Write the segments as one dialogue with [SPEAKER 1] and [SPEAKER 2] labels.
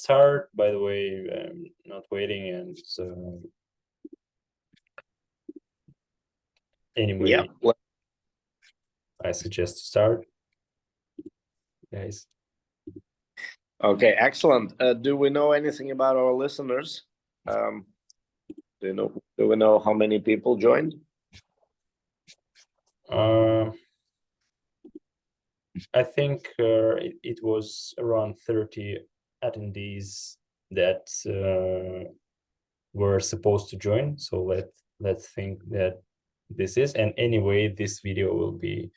[SPEAKER 1] start. By the way, I'm not waiting, and anyway,
[SPEAKER 2] Yeah.
[SPEAKER 1] I suggest to start, guys.
[SPEAKER 2] Okay, excellent. Do we know anything about our listeners? Do we know how many people joined?
[SPEAKER 1] I think it was around 30 attendees that were supposed to join. So let's think that this is, and anyway, this video will be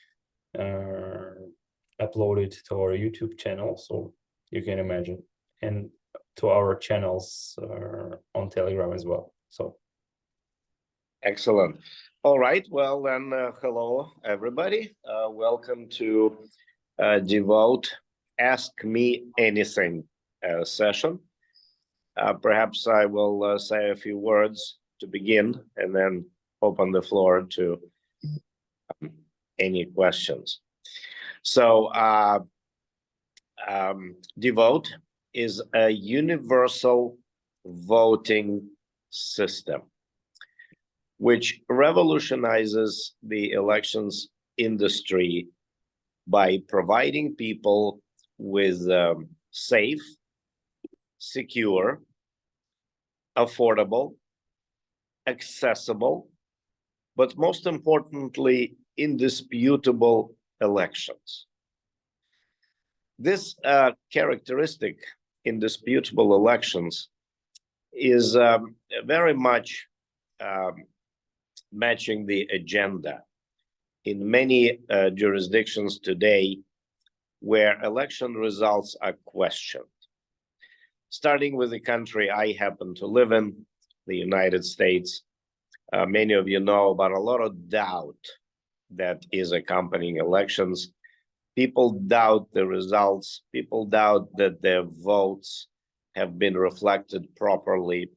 [SPEAKER 1] uploaded to our YouTube channel, so you can imagine, and to our channels on Telegram as well. So
[SPEAKER 2] excellent. All right, well then, hello everybody. Welcome to DeVote Ask Me Anything session. Perhaps I will say a few words to begin and then open the floor to any questions. So DeVote is a universal voting system which revolutionizes the elections industry by providing people with safe, secure, affordable, accessible, but most importantly, indisputable elections. This characteristic, indisputable elections, is very much matching the agenda in many jurisdictions today where election results are questioned. Starting with the country I happen to live in, the United States, many of you know about a lot of doubt that is accompanying elections. People doubt the results. People doubt that their votes have been reflected properly.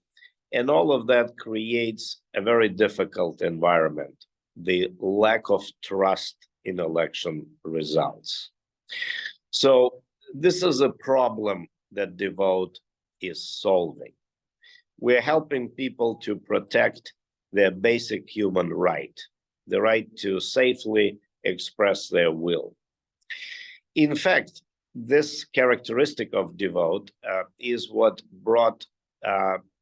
[SPEAKER 2] And all of that creates a very difficult environment, the lack of trust in election results. So this is a problem that DeVote is solving. We're helping people to protect their basic human right, the right to safely express their will. In fact, this characteristic of DeVote is what brought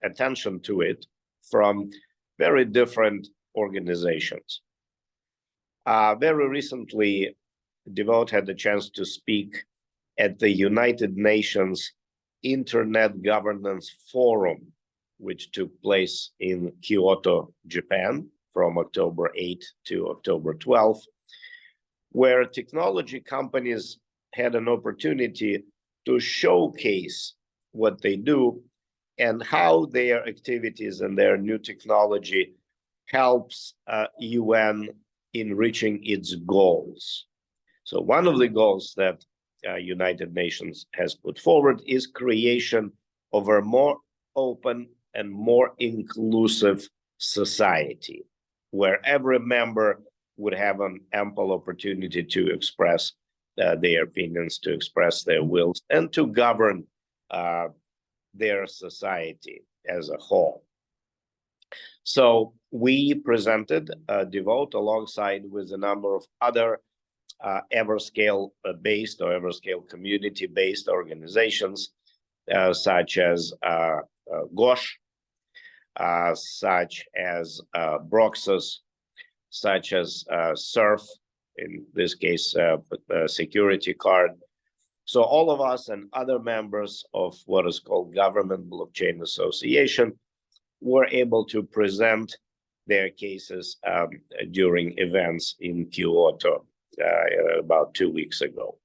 [SPEAKER 2] attention to it from very different organizations. Very recently, DeVote had the chance to speak at the United Nations Internet Governance Forum, which took place in Kyoto, Japan, from October 8 to October 12, where technology companies had an opportunity to showcase what they do and how their activities and their new technology helps UN in reaching its goals. So one of the goals that United Nations has put forward is creation of a more open and more inclusive society, where every member would have an ample opportunity to express their opinions, to express their wills, and to govern their society as a whole. So we presented DeVote alongside with a number of other Everscale-based or Everscale community-based organizations, such as GOSH, such as Broxus, such as SURF, in this case, Security Card. So all of us and other members of what is called Government Blockchain Association were able to present their cases during events in Kyoto about 2 weeks ago.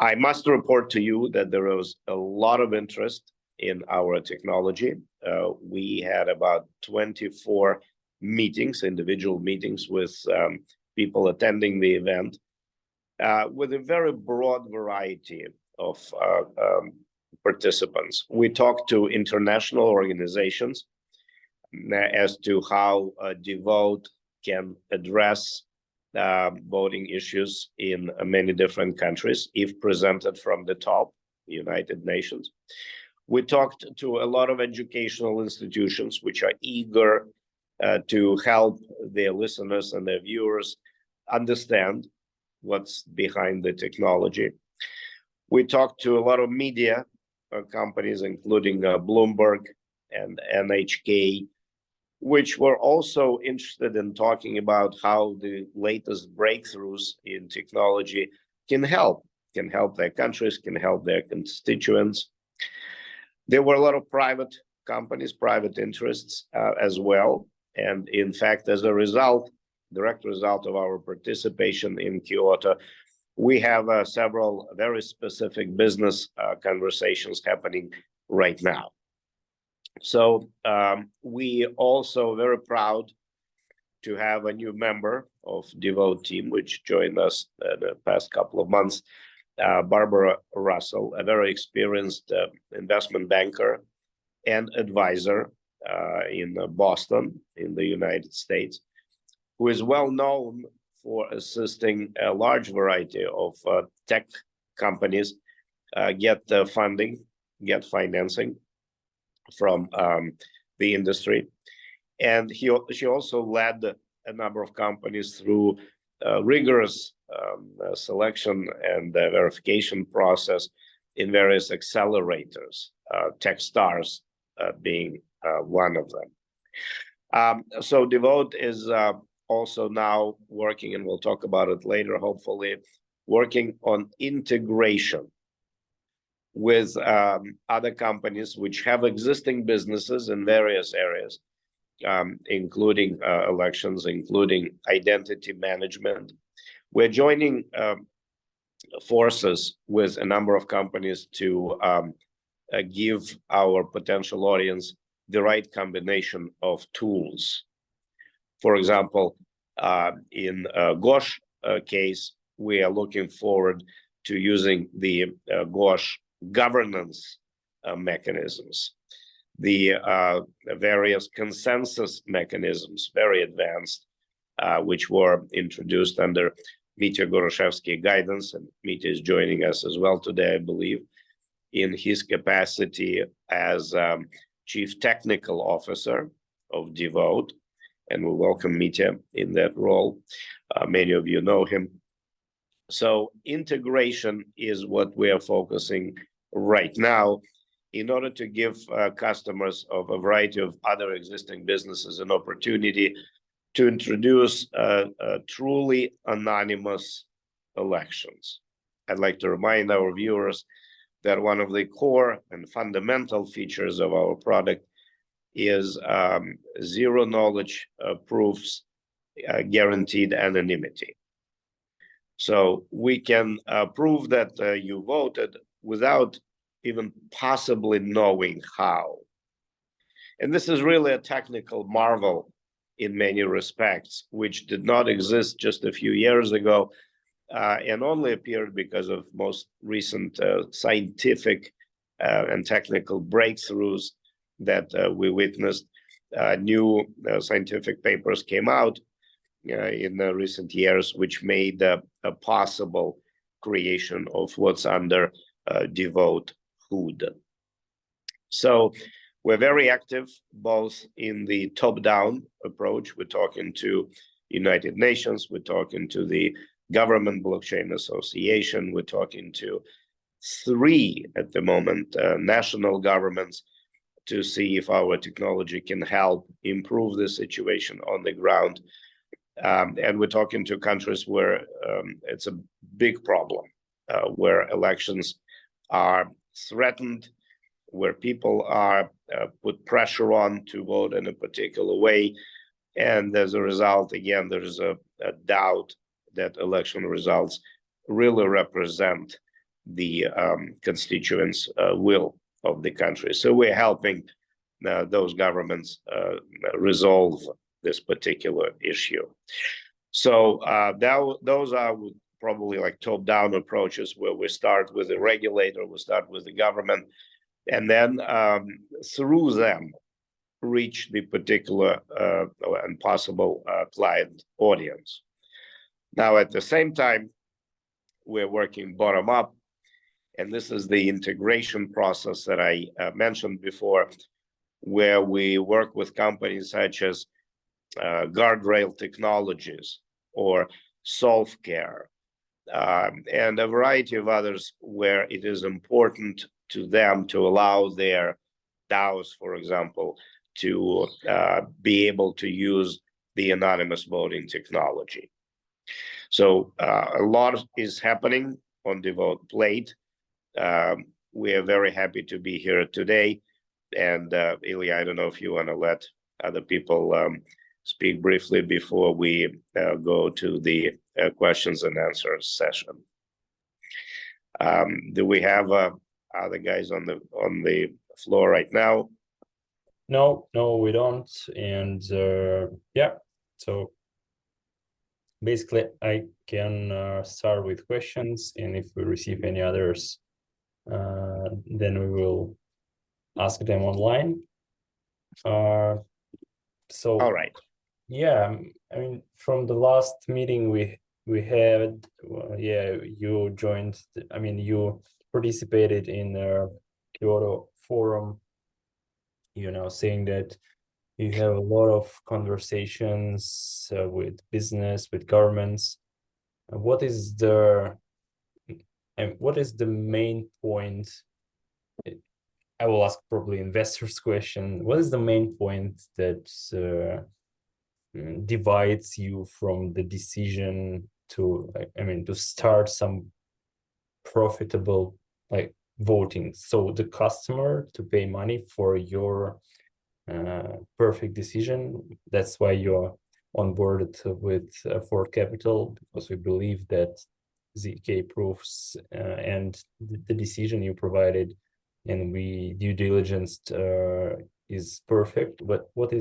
[SPEAKER 2] I must report to you that there was a lot of interest in our technology. We had about 24 meetings, individual meetings with people attending the event, with a very broad variety of participants. We talked to international organizations as to how DeVote can address voting issues in many different countries if presented from the top, United Nations. We talked to a lot of educational institutions which are eager to help their listeners and their viewers understand what's behind the technology. We talked to a lot of media companies, including Bloomberg and NHK, which were also interested in talking about how the latest breakthroughs in technology can help their countries, can help their constituents. There were a lot of private companies, private interests as well. And in fact, as a result, direct result of our participation in Kyoto, we have several very specific business conversations happening right now. So we also very proud to have a new member of DeVote team, which joined us the past couple of months, Barbara Russell, a very experienced investment banker and advisor in Boston, in the United States, who is well known for assisting a large variety of tech companies get funding, get financing from the industry. And she also led a number of companies through rigorous selection and verification process in various accelerators, Techstars being one of them. So DeVote is also now working, and we'll talk about it later, hopefully, working on integration with other companies which have existing businesses in various areas, including elections, including identity management. We're joining forces with a number of companies to give our potential audience the right combination of tools. For example, in Ghosh case, we are looking forward to using the Ghosh governance mechanisms, the various consensus mechanisms, very advanced, which were introduced under Mitya Goroshevsky guidance, and Mitya is joining us as well today, I believe, in his capacity as Chief Technical Officer of DeVote, and we welcome Mitya in that role. Many of you know him. So integration is what we are focusing right now in order to give customers of a variety of other existing businesses an opportunity to introduce truly anonymous elections. I'd like to remind our viewers that one of the core and fundamental features of our product is zero knowledge proofs, guaranteed anonymity. So we can prove that you voted without even possibly knowing how. And this is really a technical marvel in many respects, which did not exist just a few years ago, and only appeared because of most recent scientific and technical breakthroughs that we witnessed. New scientific papers came out in the recent years, which made a possible creation of what's under DeVote hood. So we're very active both in the top-down approach. We're talking to United Nations, we're talking to the Government Blockchain Association, we're talking to 3 at the moment national governments to see if our technology can help improve the situation on the ground. And we're talking to countries where it's a big problem, where elections are threatened, where people are put pressure on to vote in a particular way. And as a result, again, there is a doubt that election results really represent the constituents' will of the country. So we're helping those governments resolve this particular issue. So those are probably like top-down approaches, where we start with the regulator, we start with the government, and then through them reach the particular and possible client audience. Now, at the same time, we're working bottom-up And this is the integration process that I mentioned before, where we work with companies such as Guardrail Technologies or SolveCare, and a variety of others, where it is important to them to allow their DAOs, for example, to be able to use the anonymous voting technology. So a lot is happening on DeVote plate. We are very happy to be here today. And Ilya, I don't know if you want to let other people speak briefly before we go to the questions and answers session. Do we have other guys on the floor right now?
[SPEAKER 1] No, we don't. And yeah, so basically I can start with questions, and if we receive any others, then we will ask them online. So
[SPEAKER 2] All right.
[SPEAKER 1] Yeah, I mean, from the last meeting we had, yeah, you joined. I mean, you participated in the Kyoto forum. You know, saying that you have a lot of conversations with business, with governments. What is the main point? I will ask probably investors question. What is the main point that divides you from the decision to, to start some profitable voting? So the customer to pay money for your perfect decision. That's why you're onboarded with Afford.Capital, because we believe that ZK proofs and the decision you provided and we due diligence is perfect. But what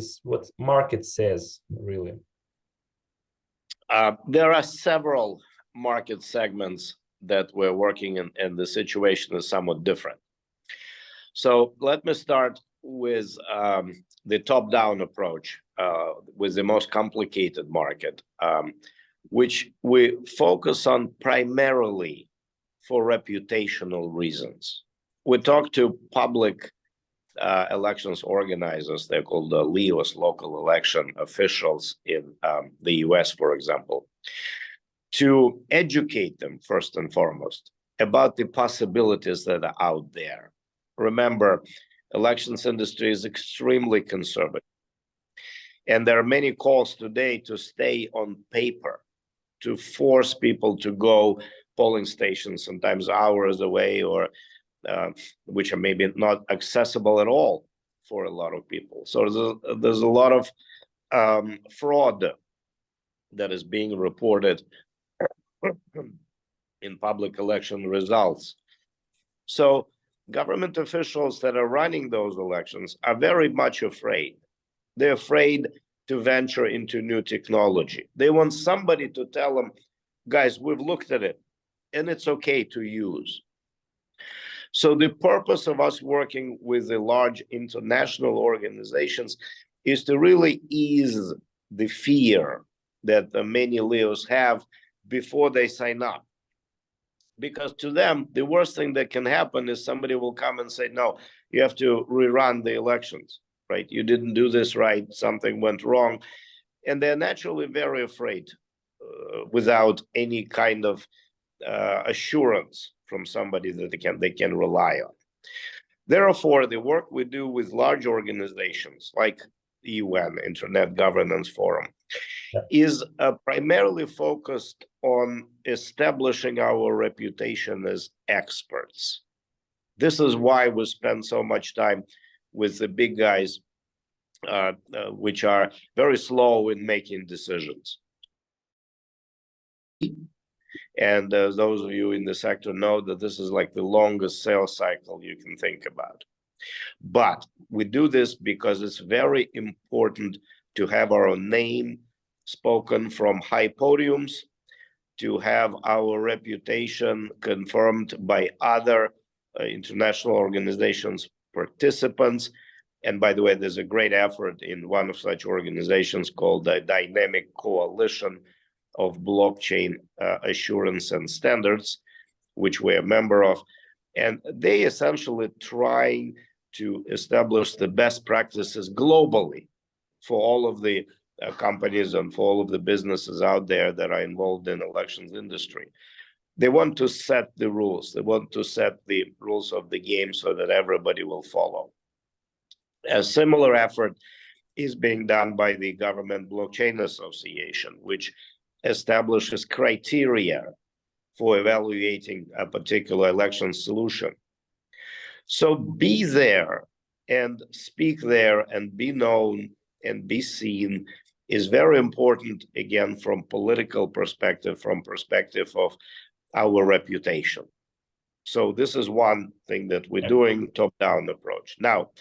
[SPEAKER 1] market says really?
[SPEAKER 2] There are several market segments that we're working in, and the situation is somewhat different. So let me start with the top-down approach, with the most complicated market, which we focus on primarily for reputational reasons. We talk to public elections organizers. They're called the LEOs, local election officials in the US, for example, to educate them first and foremost about the possibilities that are out there. Remember, elections industry is extremely conservative, and there are many calls today to stay on paper, to force people to go polling stations, sometimes hours away, or which are maybe not accessible at all for a lot of people. So there's a lot of fraud that is being reported in public election results. So government officials that are running those elections are very much afraid. They're afraid to venture into new technology. They want somebody to tell them, guys, we've looked at it and it's okay to use. So the purpose of us working with the large international organizations is to really ease the fear that many LEOs have before they sign up. Because to them, the worst thing that can happen is somebody will come and say, no, you have to rerun the elections, right? You didn't do this right, something went wrong. And they're naturally very afraid without any kind of assurance from somebody that they can rely on. Therefore, the work we do with large organizations like the UN, Internet Governance Forum, is primarily focused on establishing our reputation as experts. This is why we spend so much time with the big guys, which are very slow in making decisions. And those of you in the sector know that this is like the longest sales cycle you can think about. But we do this because it's very important to have our name spoken from high podiums, to have our reputation confirmed by other international organizations, participants. And by the way, there's a great effort in one of such organizations called the Dynamic Coalition of Blockchain Assurance and Standards, which we're a member of. And they essentially trying to establish the best practices globally for all of the companies and for all of the businesses out there that are involved in elections industry. They want to set the rules. They want to set the rules of the game so that everybody will follow. A similar effort is being done by the Government Blockchain Association, which establishes criteria for evaluating a particular election solution. So be there and speak there and be known and be seen is very important, again, from political perspective, from perspective of our reputation. So this is one thing that we're doing, top-down approach. Now,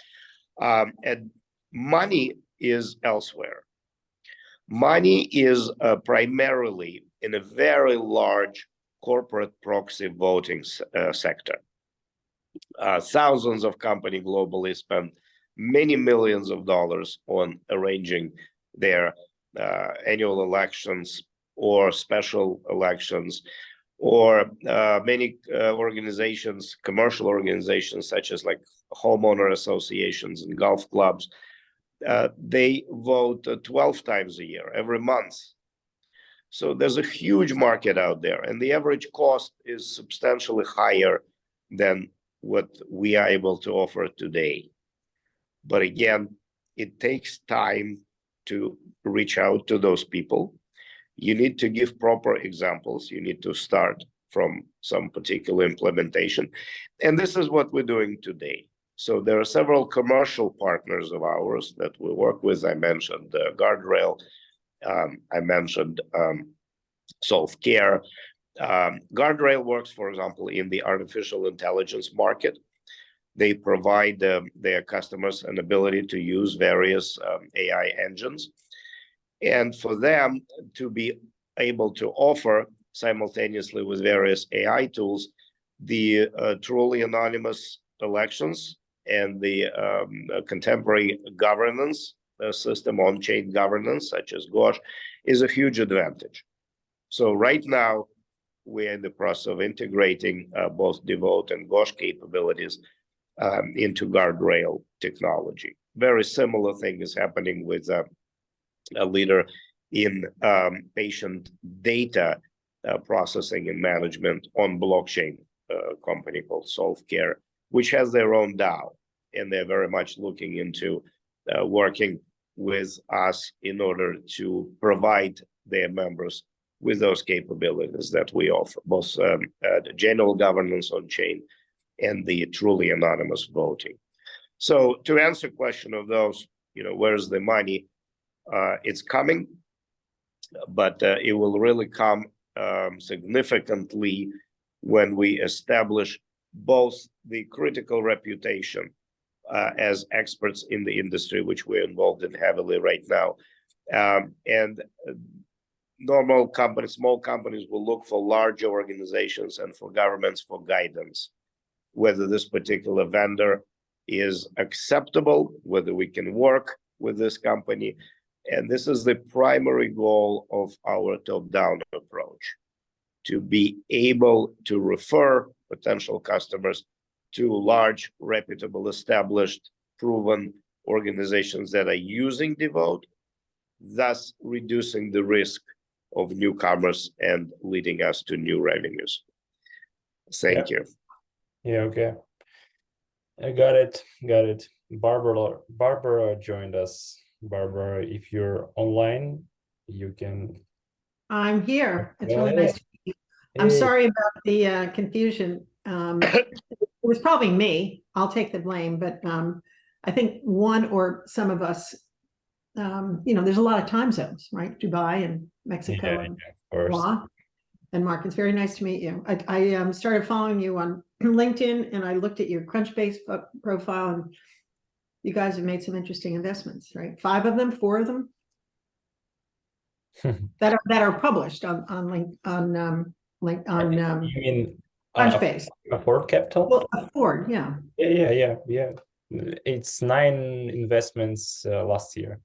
[SPEAKER 2] and money is elsewhere. Money is primarily in a very large corporate proxy voting sector. Thousands of companies globally spend many millions of dollars on arranging their annual elections or special elections, or many organizations, commercial organizations such as like homeowner associations and golf clubs, they vote 12 times a year, every month. So there's a huge market out there, and the average cost is substantially higher than what we are able to offer today. But again, it takes time to reach out to those people. You need to give proper examples. You need to start from some particular implementation. And this is what we're doing today. So there are several commercial partners of ours that we work with. I mentioned Guardrail. I mentioned SolveCare. Guardrail works, for example, in the artificial intelligence market. They provide their customers an ability to use various AI engines. And for them to be able to offer simultaneously with various AI tools, the truly anonymous elections and the contemporary governance system, on-chain governance, such as Ghosh, is a huge advantage. So right now, we're in the process of integrating both DeVote and Ghosh capabilities into Guardrail technology. Very similar thing is happening with a leader in patient data processing and management on blockchain, company called SolveCare, which has their own DAO, and they're very much looking into working with us in order to provide their members with those capabilities that we offer, both the general governance on chain and the truly anonymous voting. So to answer the question of those, where's the money? It's coming, but it will really come significantly when we establish both the critical reputation as experts in the industry, which we're involved in heavily right now. And normal companies, small companies will look for larger organizations and for governments for guidance, whether this particular vendor is acceptable, whether we can work with this company. And this is the primary goal of our top-down approach, to be able to refer potential customers to large, reputable, established, proven organizations that are using DeVote, thus reducing the risk of newcomers and leading us to new revenues. Thank you.
[SPEAKER 1] Yeah, okay. I got it. Barbara joined us. Barbara, if you're online, you can.
[SPEAKER 3] I'm here. It's really nice to meet you. I'm sorry about the confusion. It was probably me. I'll take the blame, but I think one or some of us, there's a lot of time zones, right? Dubai and Mexico and Guam. And Mark, it's very nice to meet you. I started following you on LinkedIn, and I looked at your Crunchbase profile, and you guys have made some interesting investments, right? 5 of them, 4 of them that are published on
[SPEAKER 1] you mean
[SPEAKER 3] Crunchbase.
[SPEAKER 1] Afford.Capital?
[SPEAKER 3] Well, Afford, yeah.
[SPEAKER 1] Yeah. It's 9 investments last year.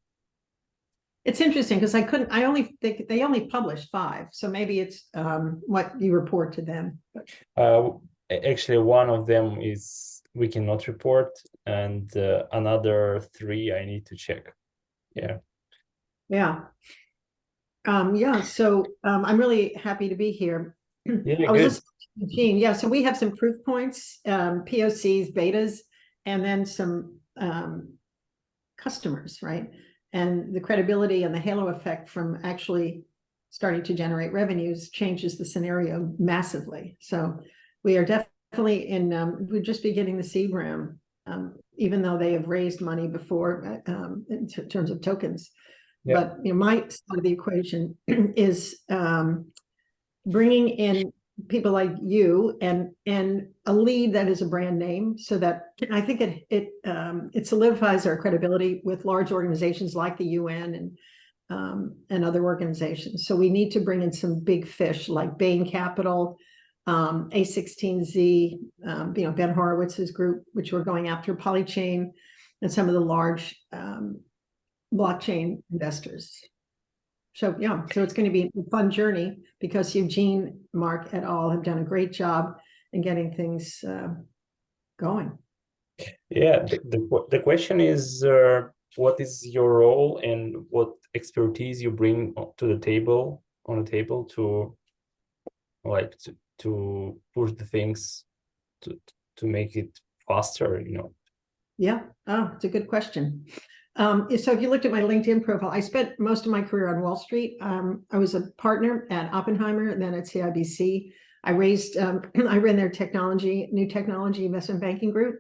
[SPEAKER 3] It's interesting because they only published 5, so maybe it's what you report to them.
[SPEAKER 1] Actually, one of them is we cannot report, and another 3 I need to check. Yeah.
[SPEAKER 3] Yeah. Yeah, so I'm really happy to be here.
[SPEAKER 1] Yeah,
[SPEAKER 3] I was
[SPEAKER 1] good.
[SPEAKER 3] listening to Eugene. Yeah, so we have some proof points, POCs, betas, and then some customers, right? And the credibility and the halo effect from actually starting to generate revenues changes the scenario massively. So we are definitely in, we're just beginning the seed round, even though they have raised money before in terms of tokens.
[SPEAKER 1] Yeah.
[SPEAKER 3] But my side of the equation is bringing in people like you and a lead that is a brand name, so that I think it solidifies our credibility with large organizations like the UN and other organizations. So we need to bring in some big fish like Bain Capital, A16Z, Ben Horowitz's group, which we're going after, Polychain, and some of the large blockchain investors. So yeah, so it's going to be a fun journey because Eugene, Mark et al. Have done a great job in getting things going.
[SPEAKER 1] Yeah, the question is, what is your role and what expertise you bring to the table, to like to push the things to make it faster,
[SPEAKER 3] Yeah, oh, it's a good question. So if you looked at my LinkedIn profile, I spent most of my career on Wall Street. I was a partner at Oppenheimer and then at CIBC. I ran their new technology investment banking group.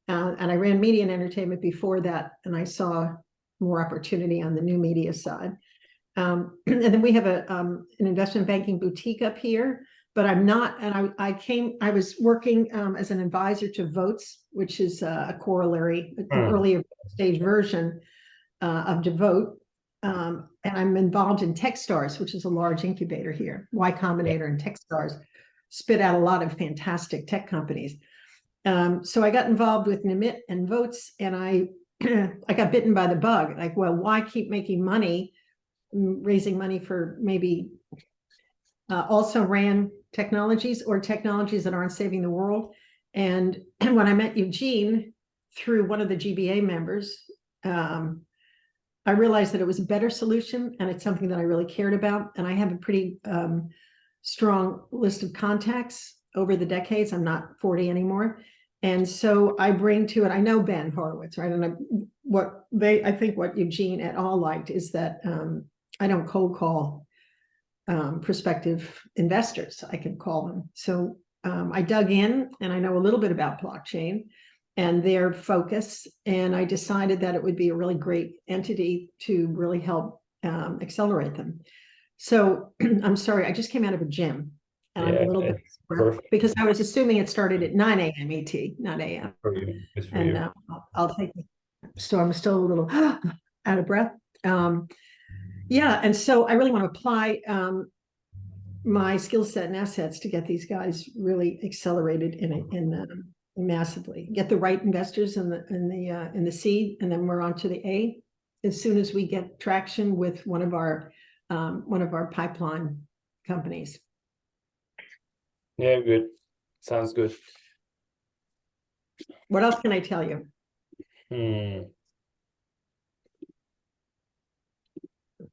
[SPEAKER 3] And I ran media and entertainment before that, and I saw more opportunity on the new media side. And then we have an investment banking boutique up here, but I'm not, and I was working as an advisor to Votes, which is a corollary, an earlier stage version of DeVote. And I'm involved in Techstars, which is a large incubator here. Y Combinator and Techstars spit out a lot of fantastic tech companies. So I got involved with Nimit and Votes, and I got bitten by the bug. Like, well, why keep making money, raising money for maybe also ran technologies or technologies that aren't saving the world. And when I met Eugene through one of the GBA members, I realized that it was a better solution, and it's something that I really cared about. And I have a pretty strong list of contacts over the decades. I'm not 40 anymore. And so I bring to it, I know Ben Horowitz, right? And I think what Eugene et al. Liked is that I don't cold call prospective investors. I can call them. So I dug in, and I know a little bit about blockchain and their focus. And I decided that it would be a really great entity to really help accelerate them. So I'm sorry, I just came out of a gym. And I'm a little bit because I was assuming it started at 9 a.m. ET, not a.m. And I'll take it. So I'm still a little out of breath. Yeah, and so I really want to apply my skill set and assets to get these guys really accelerated in massively. Get the right investors in the seed, and then we're on to the A as soon as we get traction with one of our pipeline companies.
[SPEAKER 1] Yeah, good. Sounds good.
[SPEAKER 3] What else can I tell you?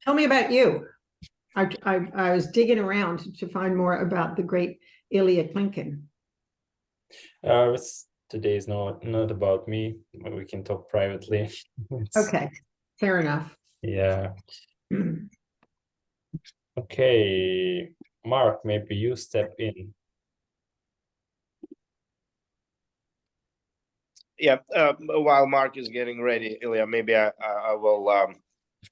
[SPEAKER 3] Tell me about you. I was digging around to find more about the great Ilya Klinkin.
[SPEAKER 1] Today is not about me. We can talk privately.
[SPEAKER 3] Okay, fair enough.
[SPEAKER 1] Yeah. Okay, Mark, maybe you step in.
[SPEAKER 2] Yeah, while Mark is getting ready, Ilya, maybe I will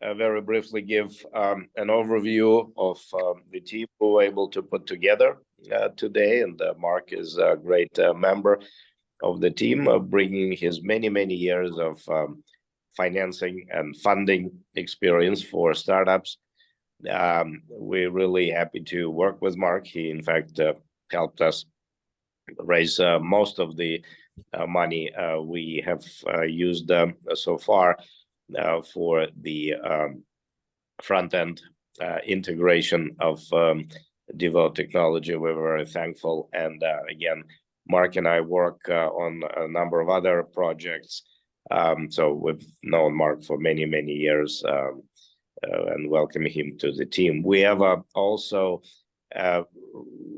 [SPEAKER 2] very briefly give an overview of the team we were able to put together today. And Mark is a great member of the team, bringing his many years of financing and funding experience for startups. We're really happy to work with Mark. He, in fact, helped us raise most of the money we have used so far for the front-end integration of DeVote technology. We're very thankful. And again, Mark and I work on a number of other projects. So we've known Mark for many, many years and welcome him to the team. We have also a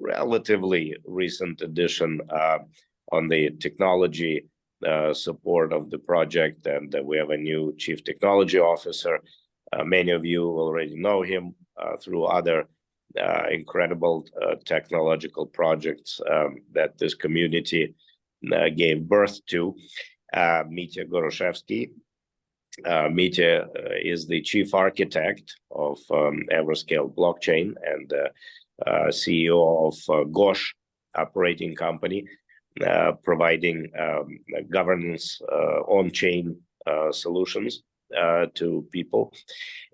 [SPEAKER 2] relatively recent addition on the technology support of the project, and we have a new chief technology officer. Many of you already know him through other incredible technological projects that this community gave birth to. Mitya Goroshevsky. Mitya is the chief architect of Everscale blockchain and CEO of Gosh operating company, providing governance on-chain solutions to people,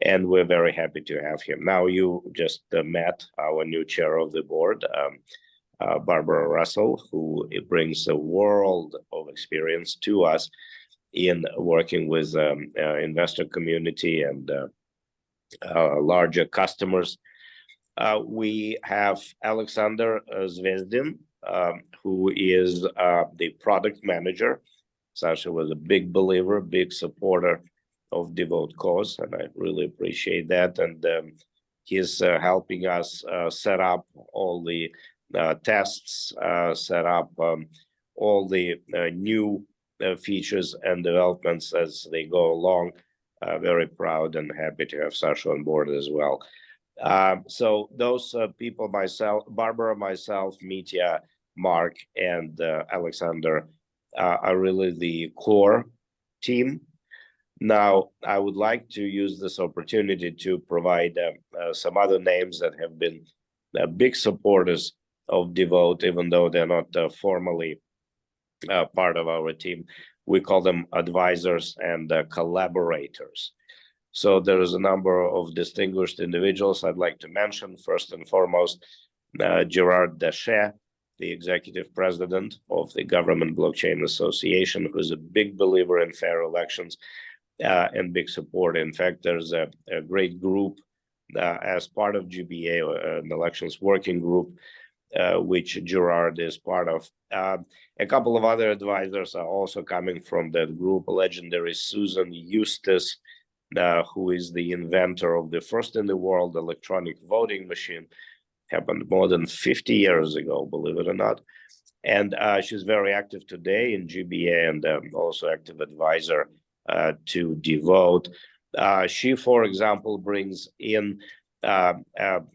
[SPEAKER 2] and we're very happy to have him. Now, you just met our new chair of the board, Barbara Russell, who brings a world of experience to us in working with investor community and larger customers. We have Alexander Zvezdin, who is the product manager. Sasha was a big believer, big supporter of DeVote cause, and I really appreciate that. And he's helping us set up all the tests, set up all the new features and developments as they go along. Very proud and happy to have Sasha on board as well. So those people, myself, Barbara, myself, Mitya, Mark, and Alexander are really the core team. Now, I would like to use this opportunity to provide some other names that have been big supporters of DeVote, even though they're not formally part of our team. We call them advisors and collaborators. So there is a number of distinguished individuals I'd like to mention. First and foremost, Gerard Dachet, the executive president of the Government Blockchain Association, who's a big believer in fair elections and big supporter. In fact, there's a great group as part of GBA, an elections working group, which Gerard is part of. A couple of other advisors are also coming from that group. Legendary Susan Eustace, who is the inventor of the first in the world electronic voting machine. Happened more than 50 years ago, believe it or not. And she's very active today in GBA and also active advisor to DeVote. She, for example, brings in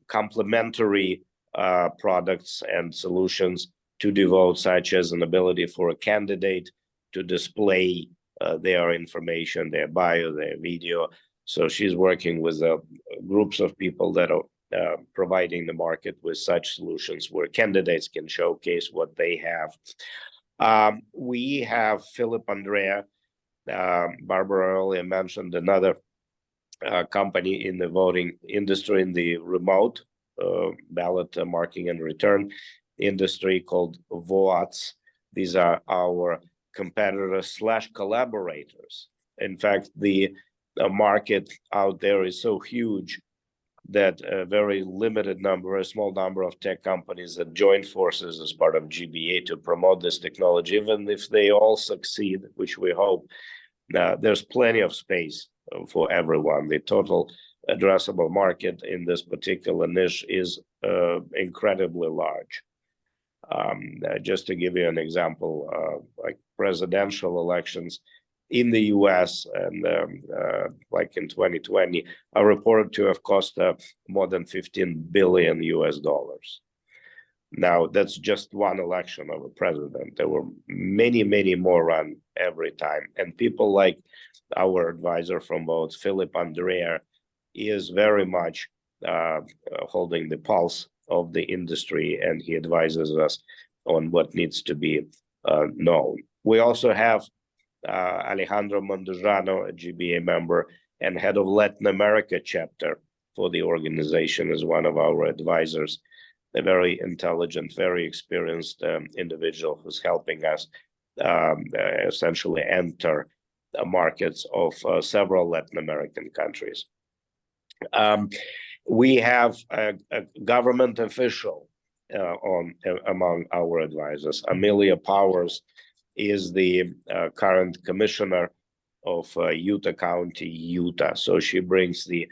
[SPEAKER 2] complementary products and solutions to DeVote, such as an ability for a candidate to display their information, their bio, their video. So she's working with groups of people that are providing the market with such solutions where candidates can showcase what they have. We have Philip Andrea. Barbara earlier mentioned another company in the voting industry, in the remote ballot marking and return industry, called VOATS. These are our competitors / collaborators. In fact, the market out there is so huge that a very limited number, a small number of tech companies that joined forces as part of GBA to promote this technology. Even if they all succeed, which we hope, there's plenty of space for everyone. The total addressable market in this particular niche is incredibly large. Just to give you an example, like presidential elections in the US and like in 2020 are reported to have cost more than $15 billion. Now, that's just one election of a president. There were many, many more run every time. And people like our advisor from both, Philip Andrea, is very much holding the pulse of the industry, and he advises us on what needs to be known. We also have Alejandro Mondojano, a GBA member and head of Latin America chapter for the organization, as one of our advisors. A very intelligent, very experienced individual who's helping us essentially enter the markets of several Latin American countries. We have a government official among our advisors. Amelia Powers is the current commissioner of Utah County, Utah. So she brings the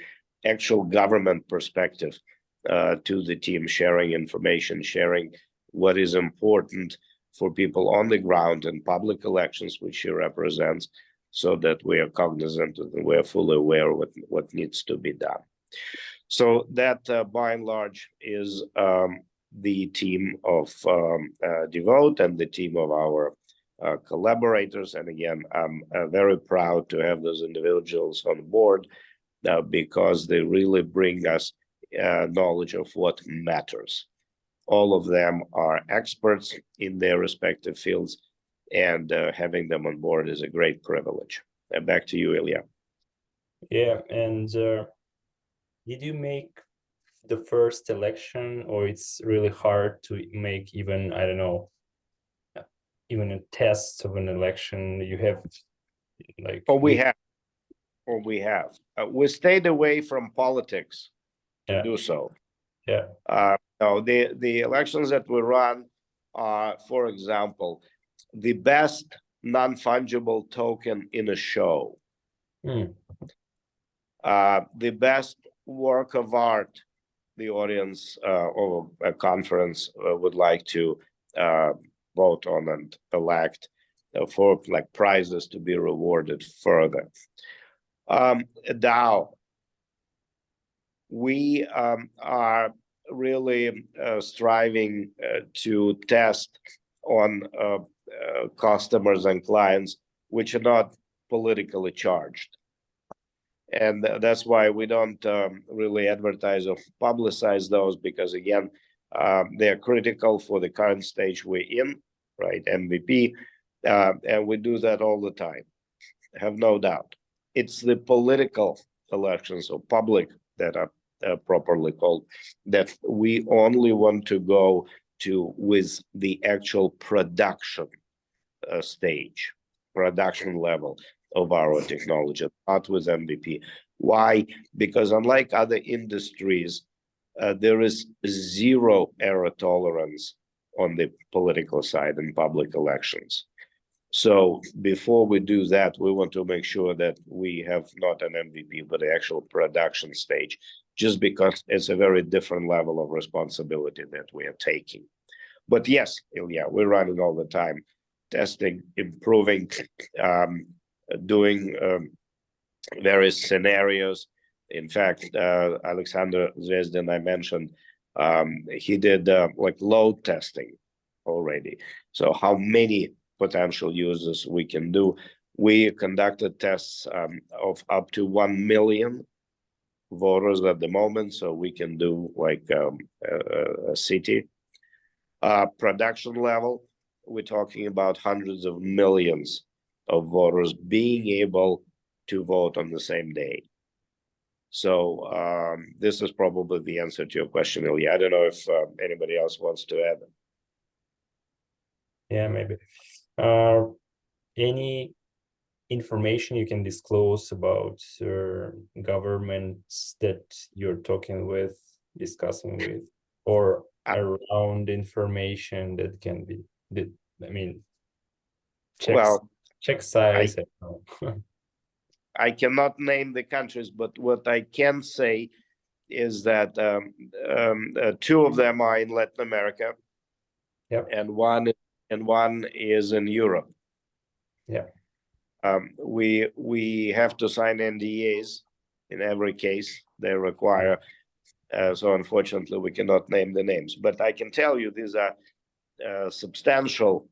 [SPEAKER 2] actual government perspective to the team, sharing information, sharing what is important for people on the ground in public elections, which she represents, so that we are cognizant and we are fully aware of what needs to be done. So that, by and large, is the team of DeVote and the team of our collaborators. And again, I'm very proud to have those individuals on board because they really bring us knowledge of what matters. All of them are experts in their respective fields, and having them on board is a great privilege. Back to you, Ilya.
[SPEAKER 1] Yeah, and did you make the first election, or it's really hard to make even, I don't know, even a test of an election? You have like...
[SPEAKER 2] we have. We stayed away from politics to do so.
[SPEAKER 1] Yeah.
[SPEAKER 2] No, the elections that we run are, for example, the best non-fungible token in a show, the best work of art the audience or a conference would like to vote on and elect for like prizes to be rewarded further. DAO, we are really striving to test on customers and clients which are not politically charged. And that's why we don't really advertise or publicize those, because again, they're critical for the current stage we're in, right? MVP, and we do that all the time, have no doubt. It's the political elections or public that are properly called that we only want to go to with the actual production stage, production level of our technology, not with MVP. Why? Because unlike other industries, there is zero error tolerance on the political side in public elections. So before we do that, we want to make sure that we have not an MVP, but the actual production stage, just because it's a very different level of responsibility that we are taking. But yes, Ilya, we're running all the time, testing, improving, doing various scenarios. In fact, Alexander Zvezdin, I mentioned, he did like load testing already. So how many potential users we can do? We conducted tests of up to 1 million voters at the moment, so we can do like a city. Production level, we're talking about hundreds of millions of voters being able to vote on the same day. So this is probably the answer to your question, Ilya. I don't know if anybody else wants to add.
[SPEAKER 1] Yeah, maybe. Any information you can disclose about governments that you're talking with, discussing with, or around information that can be, I mean, check size.
[SPEAKER 2] I cannot name the countries, but what I can say is that 2 of them are in Latin America, and one is in Europe.
[SPEAKER 1] Yeah.
[SPEAKER 2] We have to sign NDAs in every case they require. So unfortunately, we cannot name the names. But I can tell you these are substantial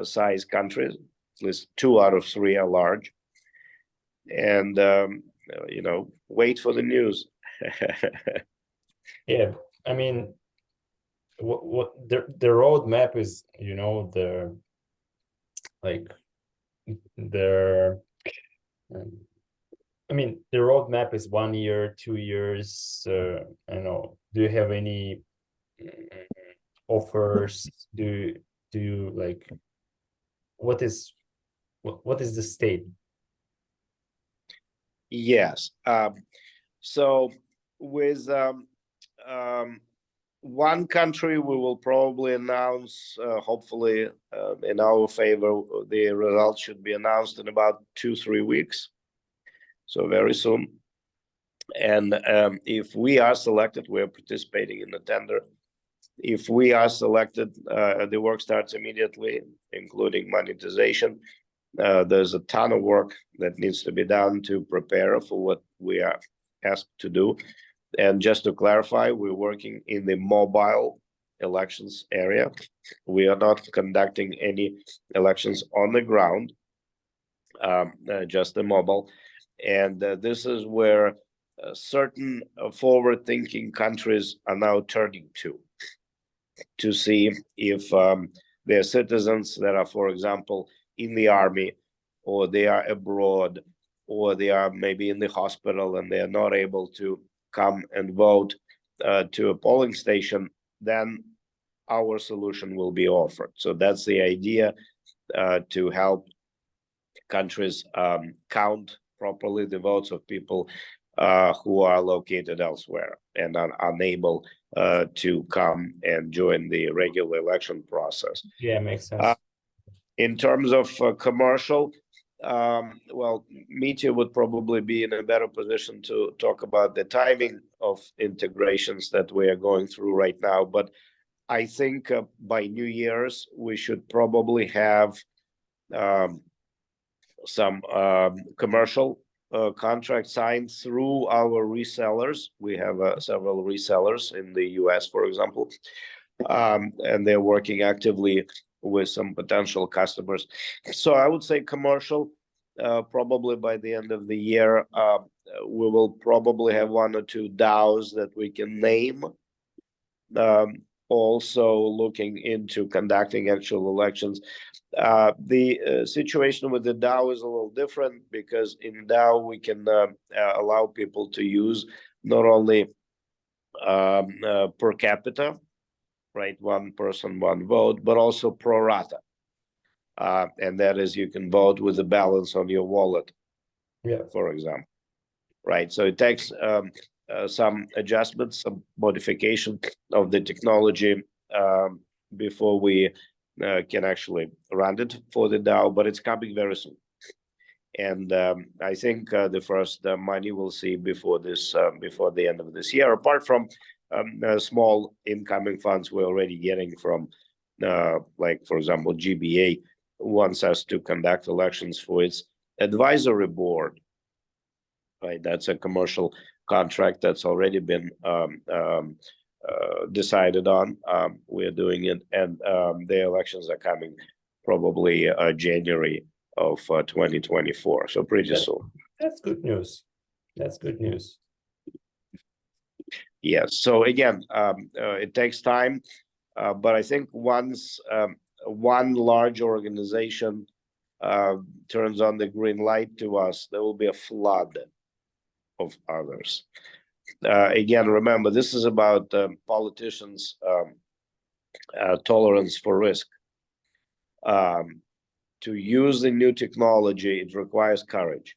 [SPEAKER 2] size countries. At least 2 out of 3 are large. And wait for the news.
[SPEAKER 1] Yeah, I mean, what the roadmap is, I mean, the roadmap is 1 year, 2 years. I know. Do you have any offers? Do you like? What is the state?
[SPEAKER 2] Yes. So with one country we will probably announce, hopefully in our favor, the results should be announced in about 2-3 weeks, so very soon. And if we are selected, we are participating in the tender. If we are selected, the work starts immediately, including monetization. There's a ton of work that needs to be done to prepare for what we are asked to do. And just to clarify, we're working in the mobile elections area. We are not conducting any elections on the ground, just the mobile. And this is where certain forward-thinking countries are now turning to see if their citizens that are, for example, in the army, or they are abroad, or they are maybe in the hospital and they are not able to come and vote to a polling station, then our solution will be offered. So that's the idea, to help countries count properly the votes of people who are located elsewhere and are unable to come and join the regular election process.
[SPEAKER 1] Yeah, makes sense.
[SPEAKER 2] In terms of commercial, well, Mitya would probably be in a better position to talk about the timing of integrations that we are going through right now. But I think by New Year's, we should probably have some commercial contracts signed through our resellers. We have several resellers in the US, for example, and they're working actively with some potential customers. So I would say commercial, probably by the end of the year, we will probably have 1 or 2 DAOs that we can name. Also looking into conducting actual elections. The situation with the DAO is a little different, because in DAO we can allow people to use not only per capita, right, 1 person, 1 vote, but also pro rata. And that is, you can vote with the balance on your wallet, for example, right? So it takes some adjustments, some modification of the technology before we can actually run it for the DAO, but it's coming very soon. And I think the first money we'll see before the end of this year, apart from small incoming funds we're already getting from, like, for example, GBA wants us to conduct elections for its advisory board, right? That's a commercial contract that's already been decided on. We're doing it, and the elections are coming probably January of 2024, so pretty soon.
[SPEAKER 1] That's good news. That's good news.
[SPEAKER 2] Yes. So again, it takes time, but I think once one large organization turns on the green light to us, there will be a flood of others. Again, remember, this is about politicians' tolerance for risk. To use the new technology, it requires courage.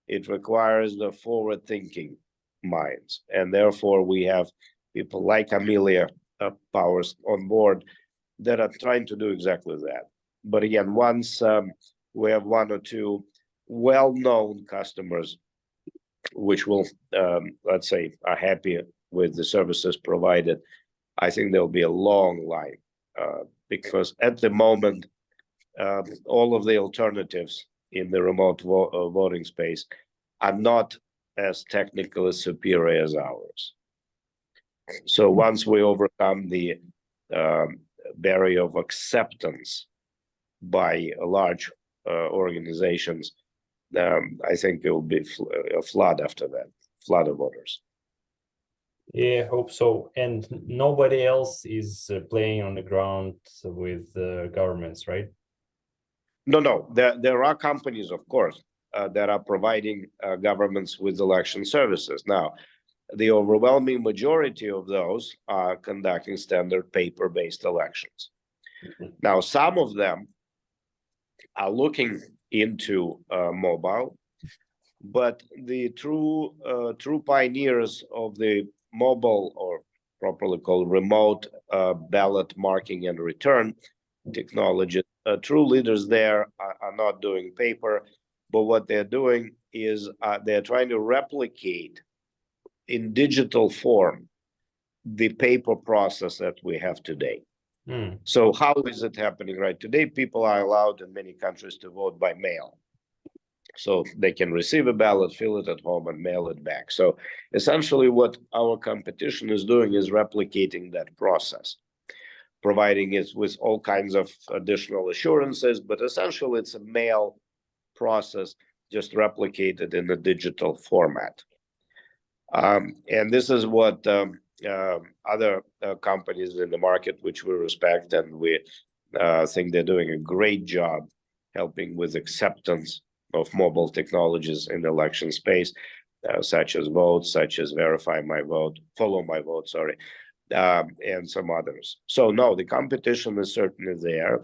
[SPEAKER 2] It requires the forward-thinking minds, and therefore we have people like Amelia Powers on board that are trying to do exactly that. But again, once we have 1 or 2 well-known customers, which will, let's say, are happy with the services provided, I think there'll be a long line, because at the moment, all of the alternatives in the remote voting space are not as technically superior as ours. So once we overcome the barrier of acceptance by large organizations, I think there will be a flood after that, flood of voters.
[SPEAKER 1] Yeah, I hope so. And nobody else is playing on the ground with governments, right?
[SPEAKER 2] No. There are companies, of course, that are providing governments with election services. Now, the overwhelming majority of those are conducting standard paper-based elections. Now, some of them are looking into mobile, but the true pioneers of the mobile or properly called remote ballot marking and return technology. True leaders there are not doing paper, but what they're doing is they're trying to replicate in digital form the paper process that we have today. So how is it happening right today? People are allowed in many countries to vote by mail. So they can receive a ballot, fill it at home, and mail it back. So essentially what our competition is doing is replicating that process, providing it with all kinds of additional assurances, but essentially it's a mail process just replicated in a digital format. And this is what other companies in the market, which we respect, and we think they're doing a great job helping with acceptance of mobile technologies in the election space, such as Vote, such as Verify My Vote, Follow My Vote, sorry, and some others. So no, the competition is certainly there,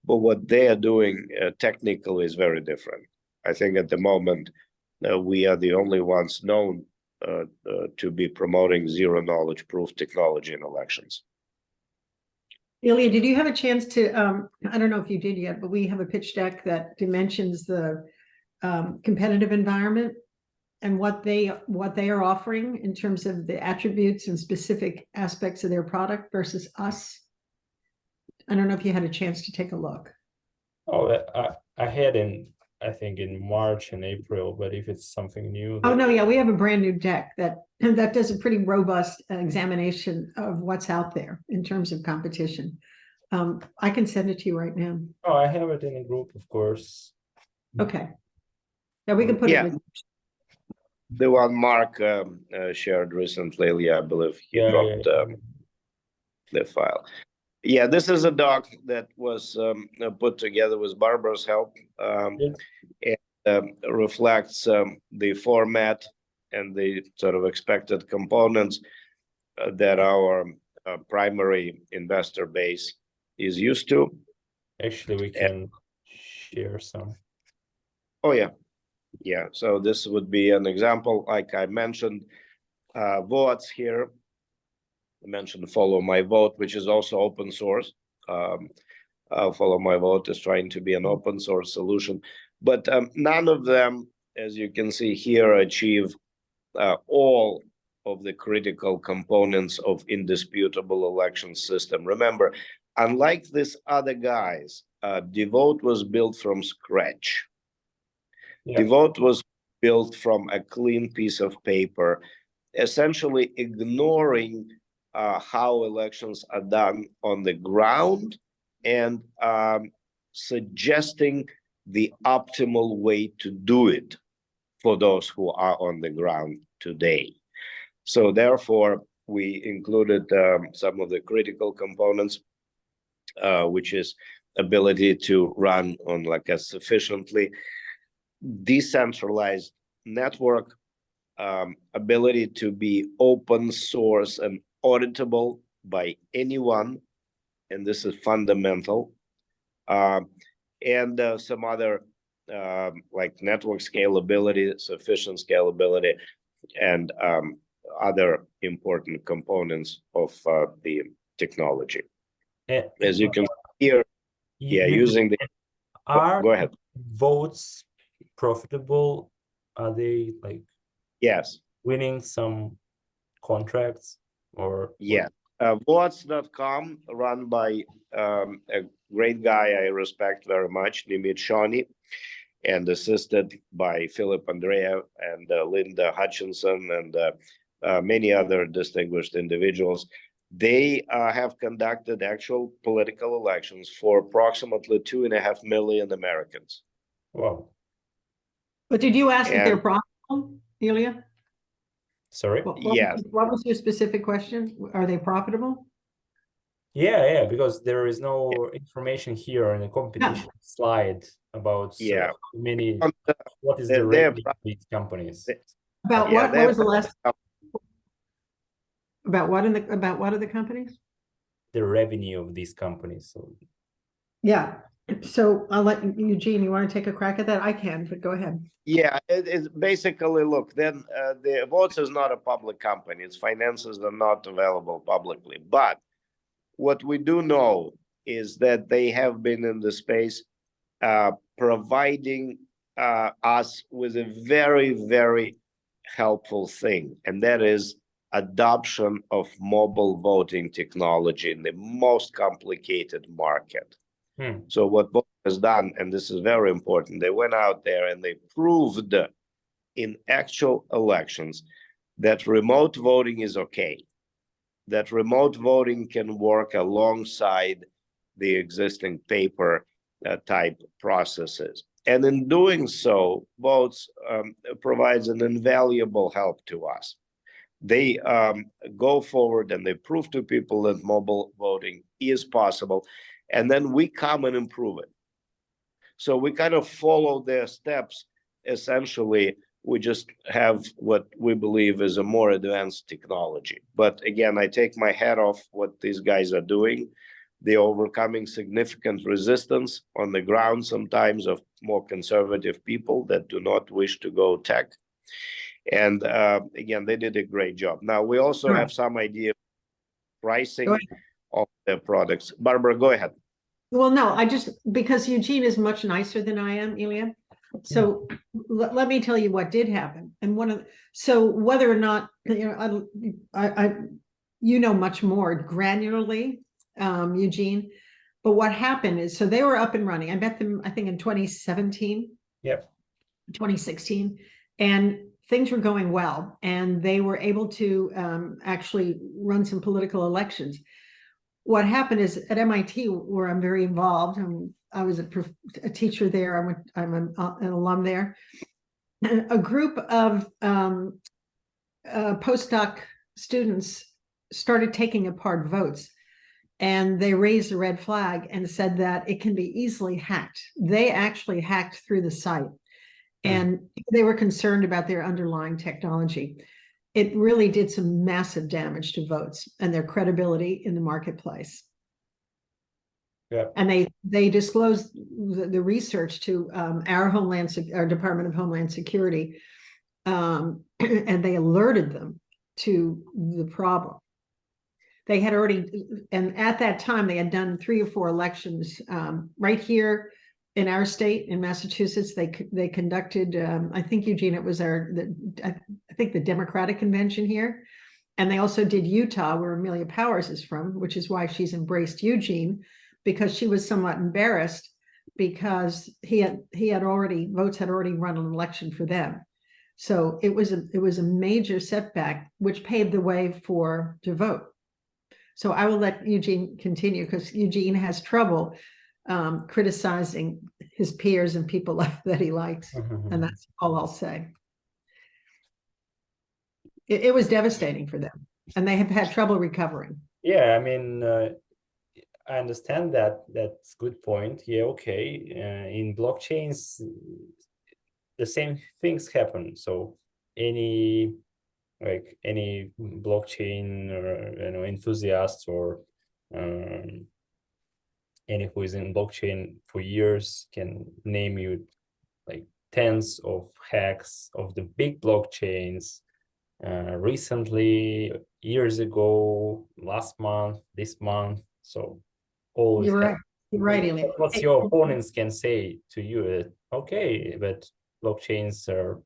[SPEAKER 2] but what they are doing technically is very different. I think at the moment, we are the only ones known to be promoting zero knowledge proof technology in elections.
[SPEAKER 3] Ilya, did you have a chance to, I don't know if you did yet, but we have a pitch deck that dimensions the competitive environment and what they are offering in terms of the attributes and specific aspects of their product versus us. I don't know if you had a chance to take a look.
[SPEAKER 1] Oh, I had I think in March and April, but if it's something new.
[SPEAKER 3] Oh no, yeah, we have a brand new deck that does a pretty robust examination of what's out there in terms of competition. I can send it to you right now.
[SPEAKER 1] Oh, I have it in a group, of course.
[SPEAKER 3] Okay. Yeah, we can put it with
[SPEAKER 2] the one Mark shared recently. I believe he dropped the file. Yeah, this is a doc that was put together with Barbara's help, and reflects the format and the sort of expected components that our primary investor base is used to.
[SPEAKER 1] Actually, we can share some.
[SPEAKER 2] Oh, yeah. Yeah, so this would be an example, like I mentioned, votes here. I mentioned Follow My Vote, which is also open source. Follow My Vote is trying to be an open source solution, but none of them, as you can see here, achieve all of the critical components of indisputable election system. Remember, unlike these other guys, DeVote was built from scratch. Yeah. DeVote was built from a clean piece of paper, essentially ignoring how elections are done on the ground and suggesting the optimal way to do it for those who are on the ground today. So therefore, we included some of the critical components, which is ability to run on like a sufficiently decentralized network, ability to be open source and auditable by anyone, and this is fundamental, and some other like network scalability, sufficient scalability, and other important components of the technology. As you can see here, using the go ahead.
[SPEAKER 1] Votes profitable? Are they like winning some contracts or?
[SPEAKER 2] Yeah, Votes.com, run by a great guy I respect very much, Nimit Shani, and assisted by Philip Andrea and Linda Hutchinson and many other distinguished individuals. They have conducted actual political elections for approximately 2.5 million Americans.
[SPEAKER 1] Wow.
[SPEAKER 3] But did you ask if they're profitable, Ilya?
[SPEAKER 1] Sorry?
[SPEAKER 3] What was your specific question? Are they profitable?
[SPEAKER 1] Yeah, because there is no information here in the competition slide about many. What is the revenue of these companies?
[SPEAKER 3] About what? What was the last? About what are the companies?
[SPEAKER 1] The revenue of these companies. So.
[SPEAKER 3] Yeah. So I'll let Eugene, you want to take a crack at that? I can, but go ahead.
[SPEAKER 2] Yeah, it's basically, look, then the Votes is not a public company. Its finances are not available publicly. But what we do know is that they have been in the space providing us with a very, very helpful thing, and that is adoption of mobile voting technology in the most complicated market. So what Vote has done, and this is very important, they went out there and they proved in actual elections that remote voting is okay, that remote voting can work alongside the existing paper type processes. And in doing so, Votes provides an invaluable help to us. They go forward and they prove to people that mobile voting is possible, and then we come and improve it. So we kind of follow their steps. Essentially, we just have what we believe is a more advanced technology. But again, I take my hat off what these guys are doing. They're overcoming significant resistance on the ground, sometimes of more conservative people that do not wish to go tech. And again, they did a great job. Now, we also have some idea of pricing of their products. Barbara, go ahead.
[SPEAKER 3] Well, no, because Eugene is much nicer than I am, Ilya. So let me tell you what did happen. And so whether or not, you know much more granularly, Eugene, but what happened is, so they were up and running. I met them, I think in 2017.
[SPEAKER 1] Yep.
[SPEAKER 3] 2016. And things were going well. And they were able to actually run some political elections. What happened is at MIT, where I'm very involved, I was a teacher there. I'm an alum there. A group of postdoc students started taking apart votes, and they raised a red flag and said that it can be easily hacked. They actually hacked through the site, and they were concerned about their underlying technology. It really did some massive damage to votes and their credibility in the marketplace.
[SPEAKER 1] Yeah.
[SPEAKER 3] And they disclosed the research to our Department of Homeland Security, and they alerted them to the problem. They had already, and at that time, they had done 3 or 4 elections right here in our state, in Massachusetts. They conducted, I think, Eugene, it was I think the Democratic convention here. And they also did Utah, where Amelia Powers is from, which is why she's embraced Eugene, because she was somewhat embarrassed because Votes had already run an election for them. So it was a major setback, which paved the way for DeVote. So I will let Eugene continue, because Eugene has trouble criticizing his peers and people that he likes. And that's all I'll say. It was devastating for them, and they have had trouble recovering.
[SPEAKER 1] Yeah, I mean, I understand that. That's a good point. Yeah, okay. In blockchains, the same things happen. So any blockchain or enthusiast or any who is in blockchain for years can name you like tens of hacks of the big blockchains recently, years ago, last month, this month. So always
[SPEAKER 3] You're right. You're right, Ilya.
[SPEAKER 1] What your opponents can say to you, okay, but blockchains are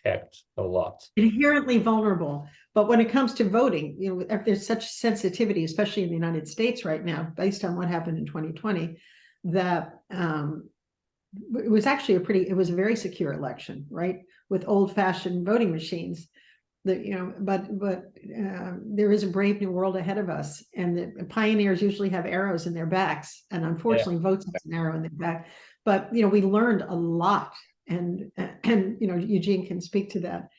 [SPEAKER 1] hacked a lot.
[SPEAKER 3] Inherently vulnerable. But when it comes to voting, there's such sensitivity, especially in the United States right now, based on what happened in 2020, that it was actually it was a very secure election, right? With old-fashioned voting machines. But there is a brave new world ahead of us, and the pioneers usually have arrows in their backs, and unfortunately, Votes has an arrow in their back. But we learned a lot, and Eugene can speak to that.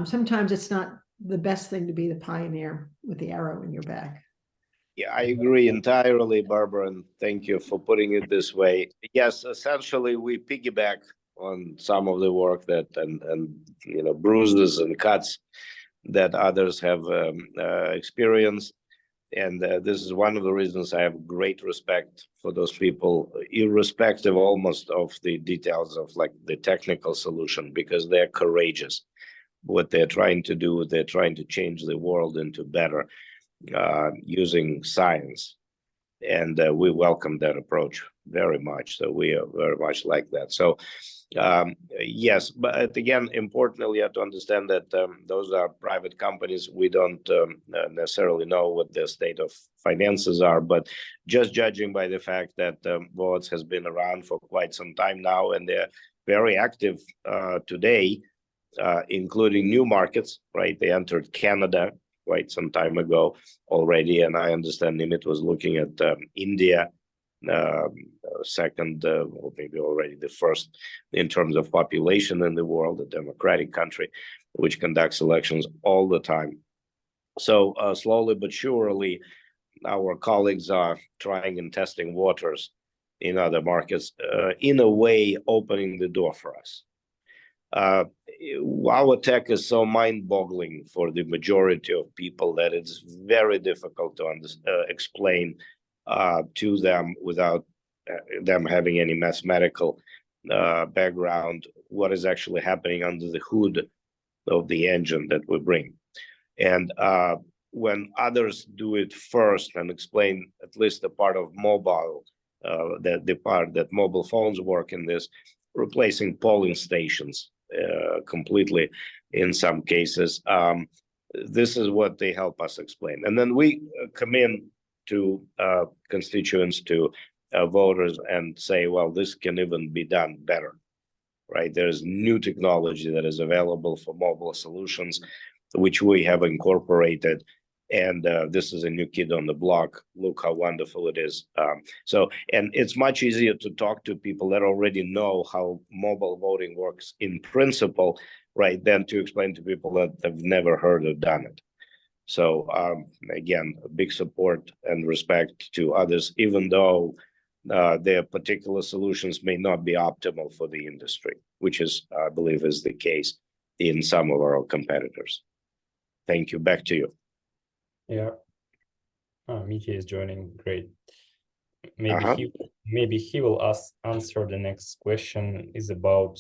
[SPEAKER 3] Sometimes it's not the best thing to be the pioneer with the arrow in your back.
[SPEAKER 2] Yeah, I agree entirely, Barbara, and thank you for putting it this way. Yes, essentially, we piggyback on some of the work that and bruises and cuts that others have experienced. And this is one of the reasons I have great respect for those people, irrespective almost of the details of like the technical solution, because they're courageous. What they're trying to do, they're trying to change the world into better using science. And we welcome that approach very much. So we are very much like that. So yes, but again, importantly, you have to understand that those are private companies. We don't necessarily know what their state of finances are, but just judging by the fact that Votes has been around for quite some time now, and they're very active today, including new markets, right? They entered Canada quite some time ago already, and I understand Nimit was looking at India, second, or maybe already the first in terms of population in the world, a democratic country which conducts elections all the time. So slowly but surely, our colleagues are trying and testing waters in other markets, in a way opening the door for us. Our tech is so mind-boggling for the majority of people that it's very difficult to explain to them without them having any mathematical background what is actually happening under the hood of the engine that we bring. And when others do it first and explain at least the part of mobile, the part that mobile phones work in this, replacing polling stations completely in some cases. This is what they help us explain. And then we come in to constituents, to voters, and say, well, this can even be done better, right? There's new technology that is available for mobile solutions, which we have incorporated. And this is a new kid on the block. Look how wonderful it is. And it's much easier to talk to people that already know how mobile voting works in principle, right, than to explain to people that have never heard or done it. So again, big support and respect to others, even though their particular solutions may not be optimal for the industry, which is, I believe, is the case in some of our competitors. Thank you. Back to you.
[SPEAKER 1] Yeah. Miki is joining. Great. Maybe he will answer the next question is about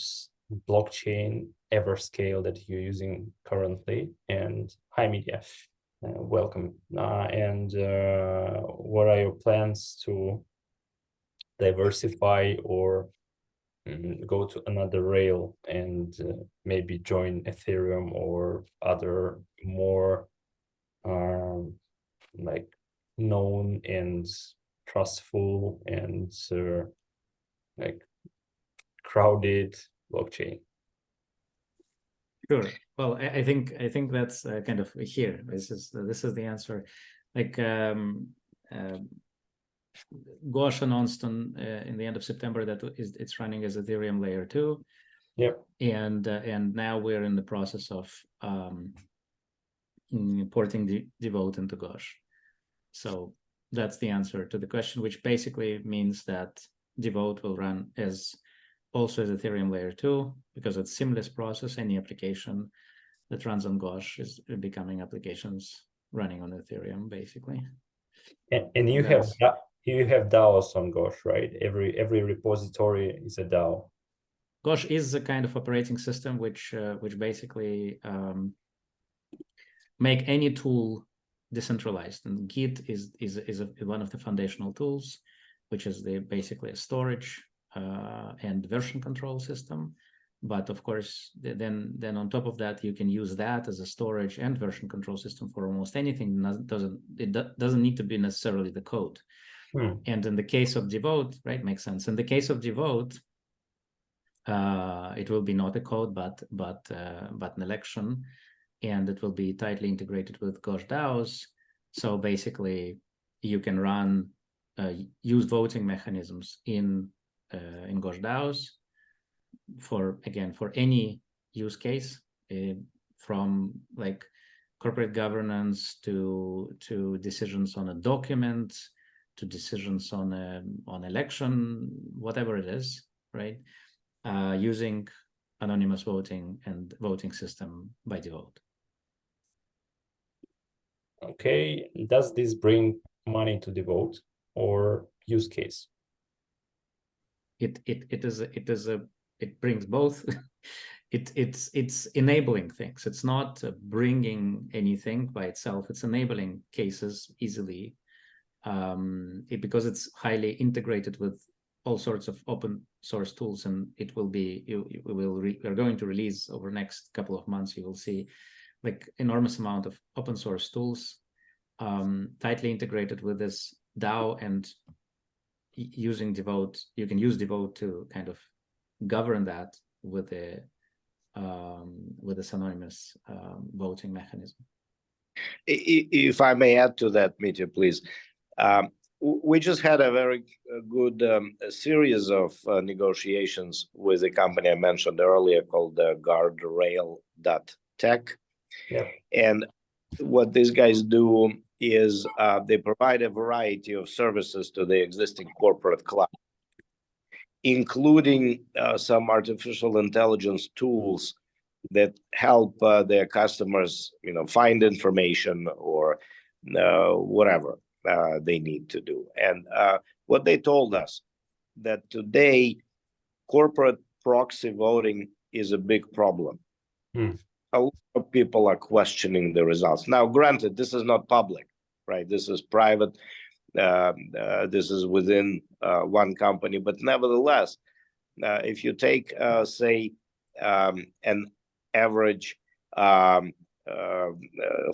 [SPEAKER 1] blockchain Everscale that you're using currently. And hi, Media. Welcome. And what are your plans to diversify or go to another rail and maybe join Ethereum or other more like known and trustful and like crowded blockchain?
[SPEAKER 4] Sure. Well, I think that's kind of here. This is the answer. Like Ghosh announced in the end of September that it's running as Ethereum layer 2.
[SPEAKER 1] Yep.
[SPEAKER 4] And now we're in the process of importing DeVote into Ghosh. So that's the answer to the question, which basically means that DeVote will run also as Ethereum layer 2, because it's a seamless process. Any application that runs on Ghosh is becoming applications running on Ethereum, basically.
[SPEAKER 1] And you have DAOs on Ghosh, right? Every repository is a DAO.
[SPEAKER 4] Ghosh is a kind of operating system which basically make any tool decentralized, and Git is one of the foundational tools, which is basically a storage and version control system. But of course, then on top of that, you can use that as a storage and version control system for almost anything. It doesn't need to be necessarily the code. And in the case of DeVote, right, makes sense. In the case of DeVote, it will be not a code, but an election, and it will be tightly integrated with Ghosh DAOs. So basically, you can use voting mechanisms in Ghosh DAOs for any use case, from like corporate governance to decisions on a document, to decisions on election, whatever it is, right? Using anonymous voting and voting system by DeVote.
[SPEAKER 1] Okay, does this bring money to DeVote or use case?
[SPEAKER 4] It brings both. It's enabling things. It's not bringing anything by itself. It's enabling cases easily, because it's highly integrated with all sorts of open source tools, and it will be we're going to release over the next couple of months. You will see like enormous amount of open source tools, tightly integrated with this DAO, and using DeVote. You can use DeVote to kind of govern that with this anonymous voting mechanism.
[SPEAKER 2] If I may add to that, Mitya, please. We just had a very good series of negotiations with a company I mentioned earlier called Guardrail.Tech.
[SPEAKER 1] Yeah.
[SPEAKER 2] And what these guys do is they provide a variety of services to the existing corporate cloud, including some artificial intelligence tools that help their customers, find information or whatever they need to do. And what they told us that today corporate proxy voting is a big problem. A lot of people are questioning the results. Now, granted, this is not public, right? This is private. This is within one company, but nevertheless, if you take, say, an average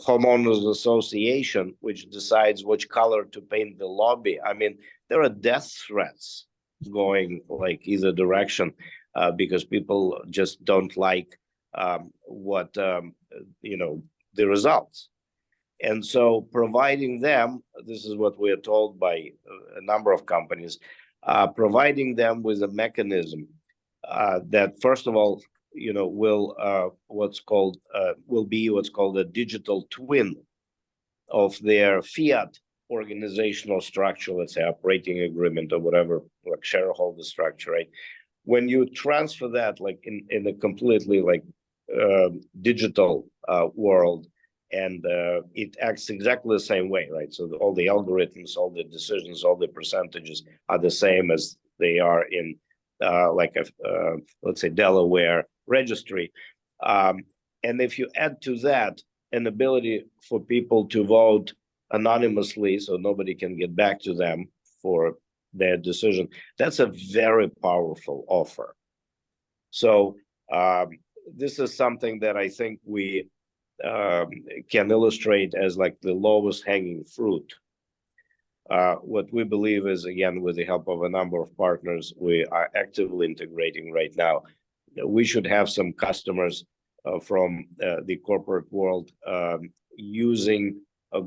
[SPEAKER 2] homeowners association, which decides which color to paint the lobby, I mean, there are death threats going like either direction because people just don't like what the results. And so providing them, this is what we are told by a number of companies, providing them with a mechanism that, first of all, will be what's called a digital twin of their fiat organizational structure, let's say operating agreement or whatever, like shareholder structure, right? When you transfer that like in a completely like digital world, and it acts exactly the same way, right? So all the algorithms, all the decisions, all the percentages are the same as they are in like a let's say Delaware registry. And if you add to that an ability for people to vote anonymously, so nobody can get back to them for their decision, that's a very powerful offer. So this is something that I think we can illustrate as like the lowest hanging fruit. What we believe is, again, with the help of a number of partners, we are actively integrating right now. We should have some customers from the corporate world using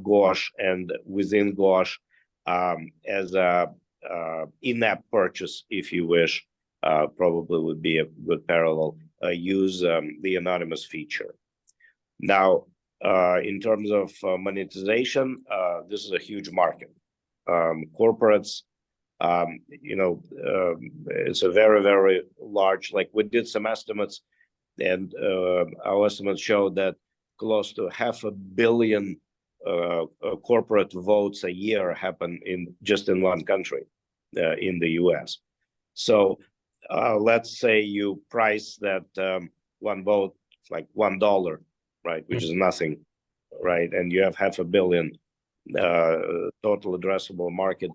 [SPEAKER 2] Gosh, and within Gosh as a in-app purchase, if you wish, probably would be a good parallel, use the anonymous feature. Now, in terms of monetization, this is a huge market. Corporates, it's a very, very large, like we did some estimates, and our estimates showed that close to 500 million corporate votes a year happen just in one country, in the US. So let's say you price that one vote like $1, right, which is nothing, right? And you have 500 million total addressable market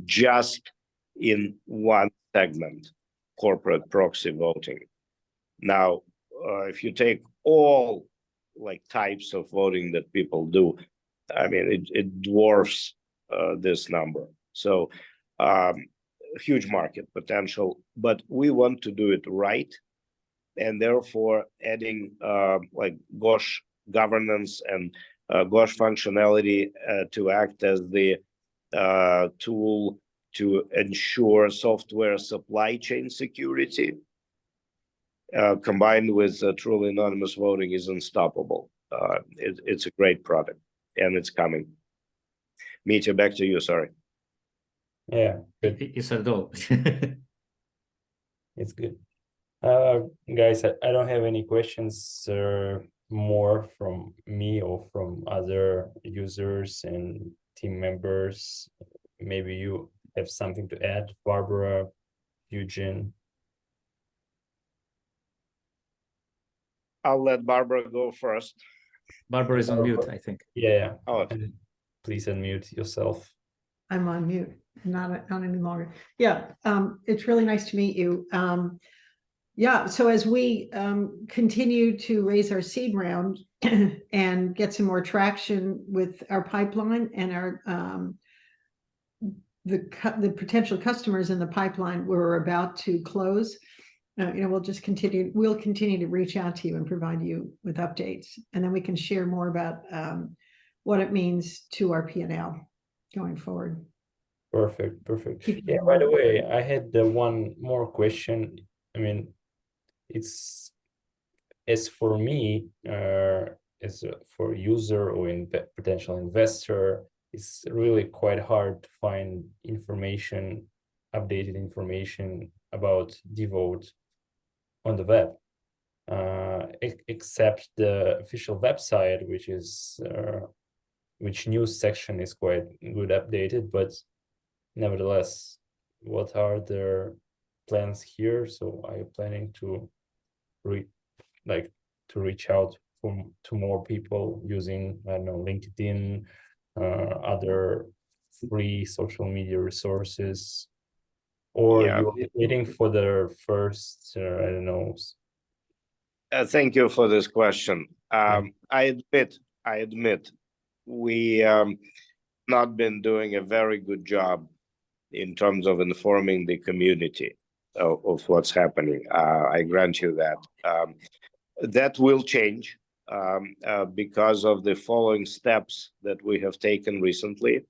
[SPEAKER 2] just in one segment, corporate proxy voting. Now, if you take all like types of voting that people do, I mean, it dwarfs this number. So huge market potential, but we want to do it right. And therefore adding like Gosh governance and Gosh functionality to act as the tool to ensure software supply chain security, combined with truly anonymous voting, is unstoppable. It's a great product, and it's coming. Mitya, back to you. Sorry.
[SPEAKER 1] Yeah, good.
[SPEAKER 4] It's a dope.
[SPEAKER 1] It's good. Guys, I don't have any questions. more from me or from other users and team members? Maybe you have something to add, Barbara, Eugene.
[SPEAKER 2] I'll let Barbara go first.
[SPEAKER 4] Barbara is on mute, I think.
[SPEAKER 1] Yeah.
[SPEAKER 2] Oh,
[SPEAKER 1] Please unmute yourself.
[SPEAKER 3] I'm on mute, not any longer. Yeah, it's really nice to meet you. Yeah, so as we continue to raise our seed round and get some more traction with our pipeline and our the potential customers in the pipeline we're about to close, we'll continue to reach out to you and provide you with updates, and then we can share more about what it means to our P&L going forward.
[SPEAKER 1] Perfect. Yeah, by the way, I had one more question. I mean, it's as for me, as for user or potential investor, it's really quite hard to find information, updated information about DeVote on the web, except the official website, which news section is quite good updated, but nevertheless, what are their plans here? So are you planning to reach out to more people using, I don't know, LinkedIn, other free social media resources, or you're waiting for the first, I don't know.
[SPEAKER 2] Thank you for this question. I admit, we not been doing a very good job in terms of informing the community of what's happening. I grant you that. That will change because of the following steps that we have taken recently.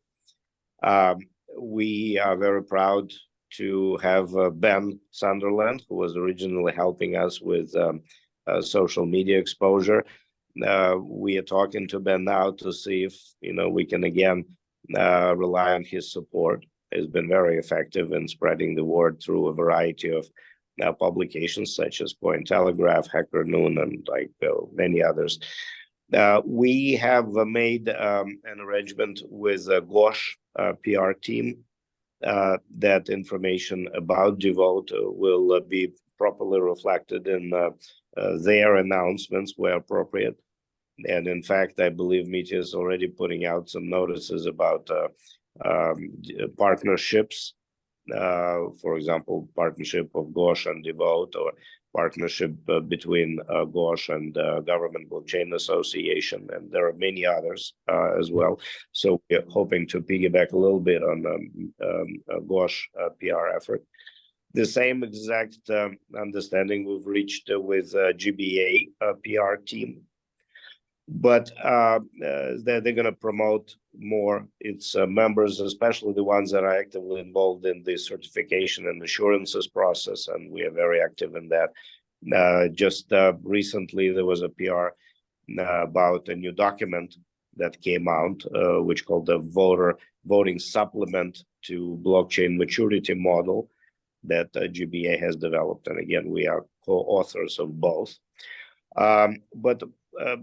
[SPEAKER 2] We are very proud to have Ben Sunderland, who was originally helping us with social media exposure. We are talking to Ben now to see if we can again rely on his support. He's been very effective in spreading the word through a variety of publications such as Cointelegraph, Hacker Noon, and many others. We have made an arrangement with Gosh PR team that information about DeVote will be properly reflected in their announcements where appropriate. And in fact, I believe Mitya is already putting out some notices about partnerships. For example, partnership of Gosh and DeVote, or partnership between Gosh and Government Blockchain Association, and there are many others as well. So we're hoping to piggyback a little bit on Gosh PR effort. The same exact understanding we've reached with GBA PR team, but they're going to promote more its members, especially the ones that are actively involved in the certification and assurances process, and we are very active in that. Just recently, there was a PR about a new document that came out, which called the voting supplement to blockchain maturity model that GBA has developed, and again, we are co-authors of both. But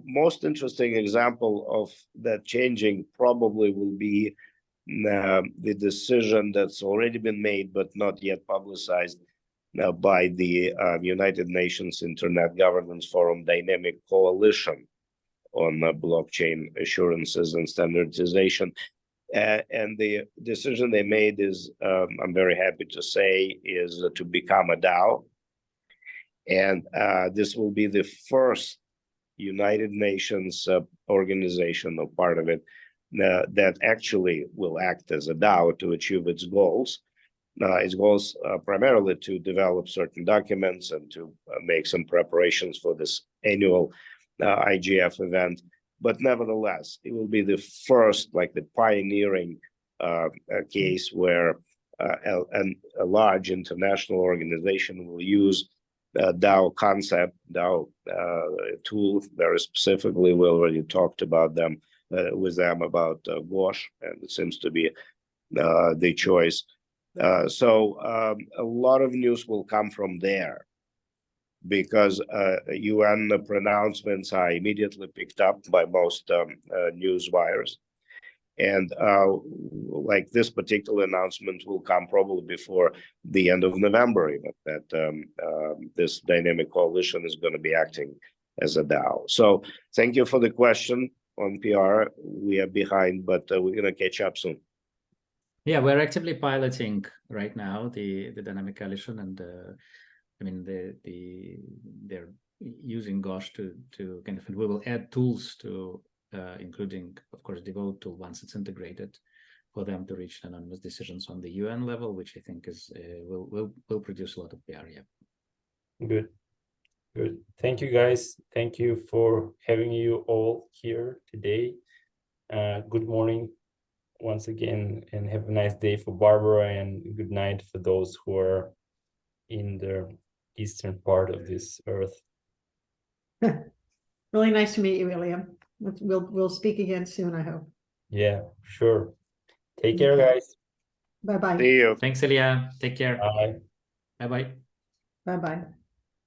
[SPEAKER 2] most interesting example of that changing probably will be the decision that's already been made but not yet publicized by the United Nations Internet Governance Forum Dynamic Coalition on blockchain assurances and standardization. And the decision they made is, I'm very happy to say, is to become a DAO. And this will be the first United Nations organization, or part of it, that actually will act as a DAO to achieve its goals. Its goals primarily to develop certain documents and to make some preparations for this annual IGF event. But nevertheless, it will be the first, the pioneering case where a large international organization will use DAO concept, DAO tool very specifically. We already talked about them with them about Gosh, and it seems to be the choice. So a lot of news will come from there. because UN pronouncements are immediately picked up by most news wires. And like this particular announcement will come probably before the end of November, even, that this dynamic coalition is going to be acting as a DAO. So thank you for the question on PR. We are behind, but we're going to catch up soon.
[SPEAKER 4] Yeah, we're actively piloting right now the dynamic coalition, and I mean they're using Gosh to kind of, and we will add tools to including, of course, DeVote tool once it's integrated, for them to reach anonymous decisions on the UN level, which I think is will produce a lot of PR. Yeah.
[SPEAKER 1] Good. Good. Thank you, guys. Thank you for having you all here today. Good morning once again, and have a nice day for Barbara, and good night for those who are in the eastern part of this earth.
[SPEAKER 3] Really nice to meet you, Ilya. We'll speak again soon, I hope.
[SPEAKER 1] Yeah, sure. Take care, guys.
[SPEAKER 3] Bye-bye.
[SPEAKER 2] See you.
[SPEAKER 4] Thanks, Ilya. Take care.
[SPEAKER 1] Bye.
[SPEAKER 4] Bye-bye.
[SPEAKER 3] Bye-bye.